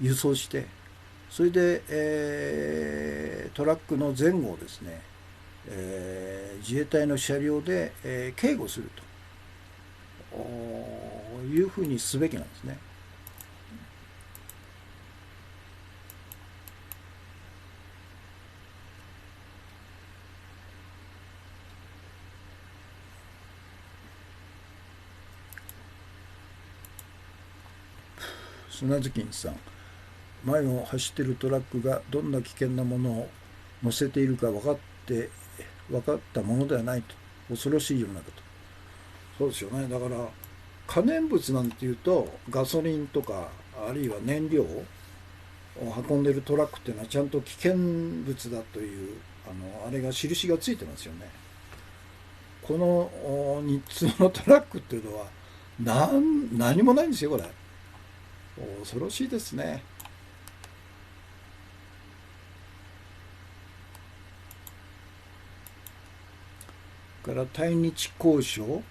輸送して、それで、トラックの前後をですね、自衛隊の車両で、警護するというふうにすべきなんですね。砂月さん、前を走っているトラックがどんな危険なものを乗せているか分かったものではないと。恐ろしい世の中と。そうですよね。だから可燃物なんていうとガソリンとかあるいは燃料を運んでいるトラックっていうのはちゃんと危険物だというあれが印がついてますよね。この日通のトラックっていうのは何もないんですよこれ。恐ろしいですね。から対日交渉、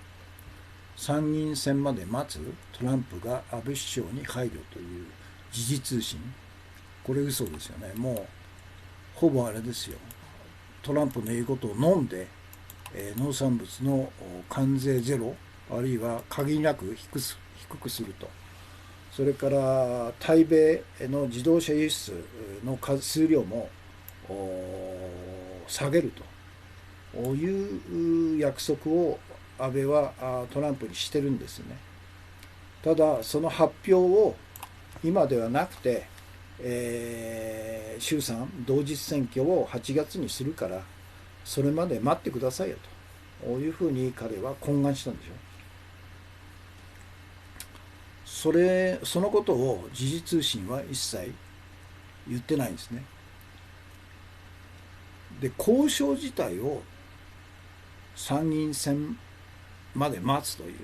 参議院選まで待つトランプが安倍首相に配慮という時事通信、これ嘘ですよね。もうほぼあれですよ。トランプの言うことを飲んで、農産物の関税ゼロ、あるいは限りなく低くすると。それから対米の自動車輸出の数量も下げるという約束を安倍はトランプにしてるんですよね。ただその発表を今ではなくて、衆参同日選挙を8月にするからそれまで待ってくださいよというふうに彼は懇願したんでしょ。そのことを時事通信は一切言ってないんですね。で交渉自体を参議院選まで待つという、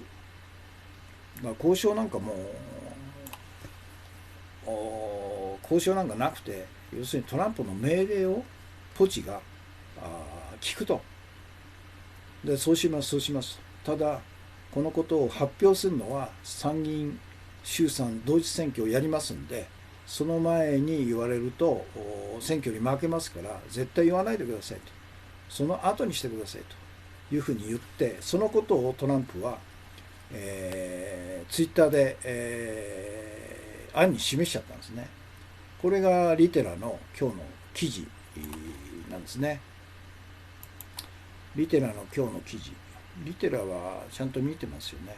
交渉なんかもう交渉なんかなくて、要するにトランプの命令をポチが聞くと。でそうしますただこのことを発表するのは参議院衆参同日選挙をやりますんで、その前に言われると選挙に負けますから絶対言わないでくださいと、その後にしてくださいというふうに言って、そのことをトランプは、ツイッターで、暗に示しちゃったんですね。これがリテラの今日の記事なんですね。リテラの今日の記事、リテラはちゃんと見てますよね。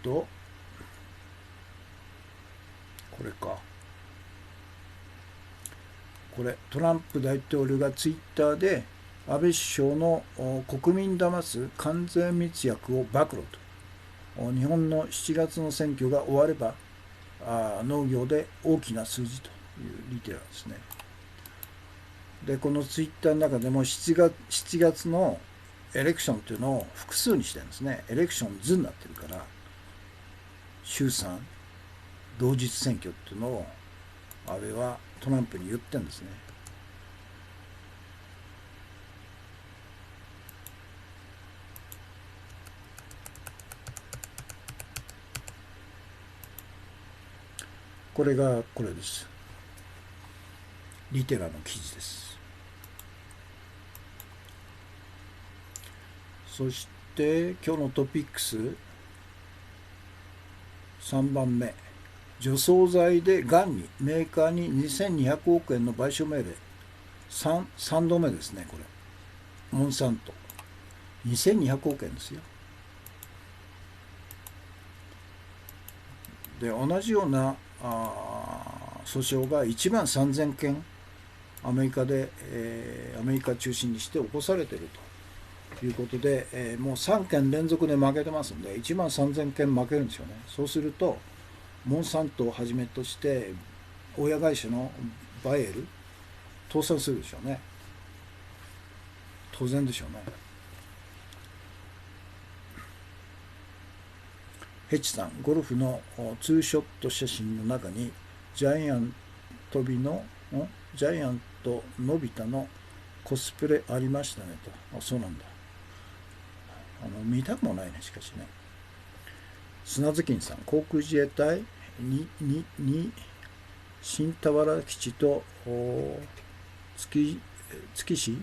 これか。これトランプ大統領がツイッターで安倍首相の国民騙す関税密約を暴露と。日本の7月の選挙が終われば農業で大きな数字というリテラですね。でこのツイッターの中でも7月のエレクションというのを複数にしてるんですね。エレクション図になってるから衆参同日選挙っていうのを安倍はトランプに言ってるんですね。これがこれです。リテラの記事です。そして今日のトピックス3番目、除草剤でがんにメーカーに2200億円の賠償命令。 3度目ですね。これモンサント2200億円ですよ。で同じような訴訟が1万3000件アメリカで、アメリカ中心にして起こされているということで、もう3件連続で負けてますんで1万3000件負けるんですよね。そうするとモンサントをはじめとして親会社のバイエル倒産するでしょうね。当然でしょうね。ヘチさん、ゴルフのツーショット写真の中にジャイアントジャイアントのび太のコスプレありましたねと。あ、そうなんだ。見たくもないね、しかしね。砂月さん、航空自衛隊に新田原基地と月市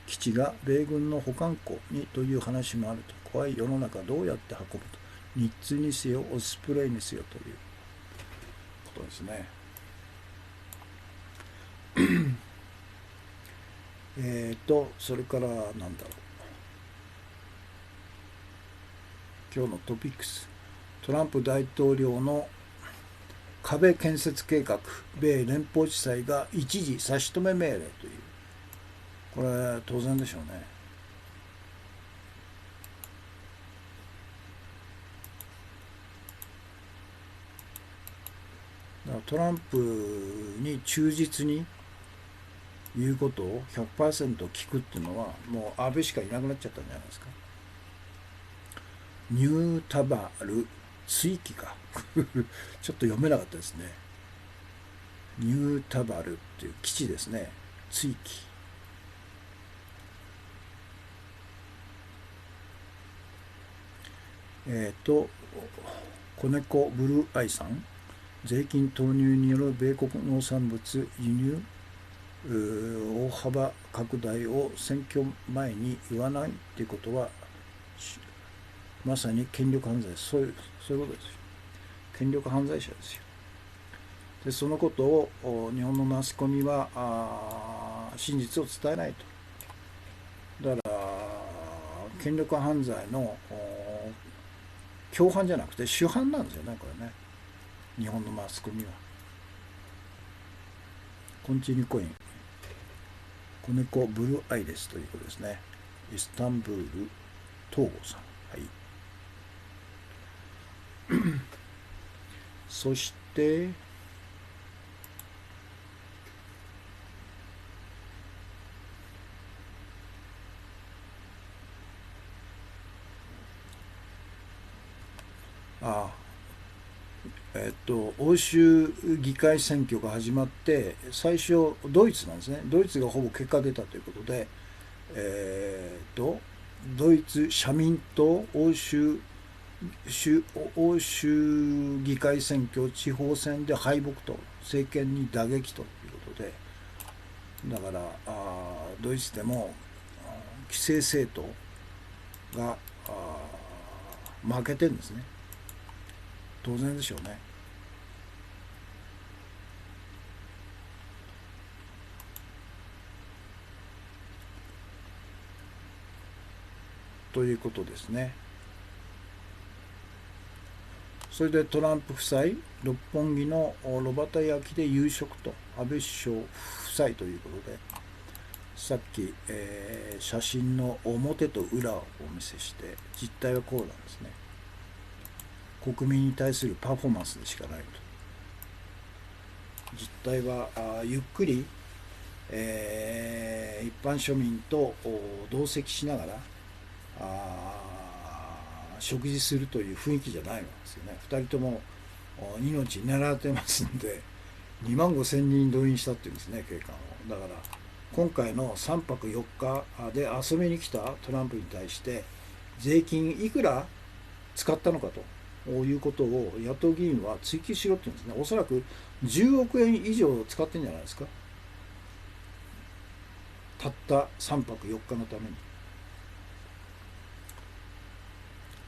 基地が米軍の保管庫にという話もあると。怖い世の中どうやって運ぶと。日通にせよオスプレイにせよということですね。それからなんだろう、今日のトピックス、トランプ大統領の壁建設計画、米連邦地裁が一時差し止め命令という、これ当然でしょうね。だからトランプに忠実に言うことを 100% 聞くっていうのはもう安倍しかいなくなっちゃったんじゃないですか。ニュータバル追記かちょっと読めなかったですね。ニュータバルっていう基地ですね。追記。子猫ブルーアイさん、税金投入による米国農産物輸入大幅拡大を選挙前に言わないっていうことはまさに権力犯罪です。そういうことですよ。権力犯罪者ですよ。でそのことを日本のマスコミは真実を伝えないと。だから権力犯罪の共犯じゃなくて主犯なんですよね、これね、日本のマスコミは。コンチニコイン、子猫ブルーアイですということですね。イスタンブール東郷さん、はい。そして欧州議会選挙が始まって最初ドイツなんですね。ドイツがほぼ結果出たということで、ドイツ社民党欧州議会選挙地方選で敗北と、政権に打撃ということで、だからドイツでも既成政党が負けてるんですね。当然でしょうね。ということですね。それでトランプ夫妻、六本木の炉端焼きで夕食と、安倍首相夫妻ということで、さっき、写真の表と裏をお見せして、実態はこうなんですね。国民に対するパフォーマンスでしかないと。実態はゆっくり、一般庶民と同席しながら食事するという雰囲気じゃないわけですよね。2人とも命狙われてますんで、2万5千人動員したっていうんですね、警官を。だから今回の3泊4日で遊びに来たトランプに対して税金いくら使ったのかということを野党議員は追及しろって言うんですね。おそらく10億円以上使ってんじゃないですか、たった3泊4日のために。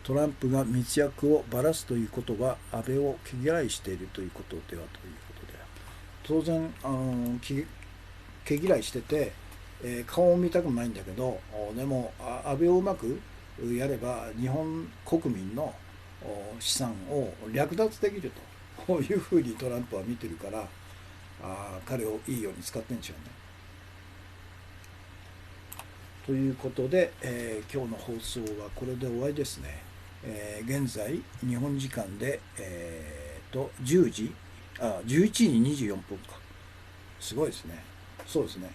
トランプが密約をばらすということは安倍を毛嫌いしているということではということで、当然毛嫌いしてて、顔を見たくないんだけど、でも安倍をうまくやれば日本国民の資産を略奪できると、こういうふうにトランプは見てるから、彼をいいように使ってるんでしょうね。ということで、今日の放送はこれで終わりですね。現在日本時間で、11時24分か。すごいですね。そうですね。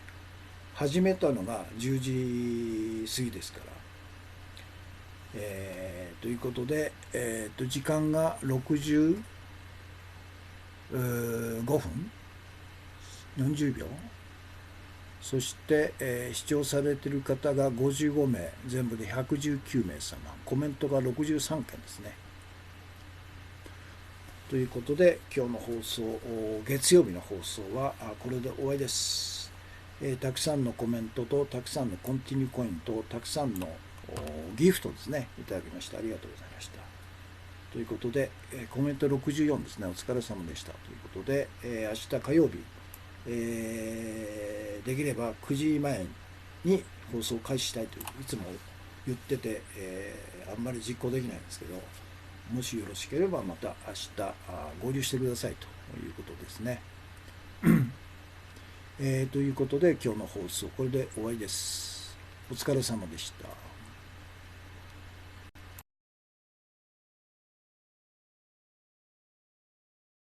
始めたのが10時過ぎですから、ということで、時間が65分40秒、そして、視聴されている方が55名、全部で119名様、コメントが63件ですね。ということで、今日の放送、月曜日の放送はこれで終わりです。たくさんのコメントと、たくさんのコンティニューコインと、たくさんのギフトですね、いただきました。ありがとうございました。ということで、コメント64ですね、お疲れ様でした。ということで、明日火曜日、できれば9時前に放送を開始したいといつも言ってて、あんまり実行できないんですけど、もしよろしければまた明日合流してくださいということですね。ということで今日の放送これで終わりです。お疲れ様でした。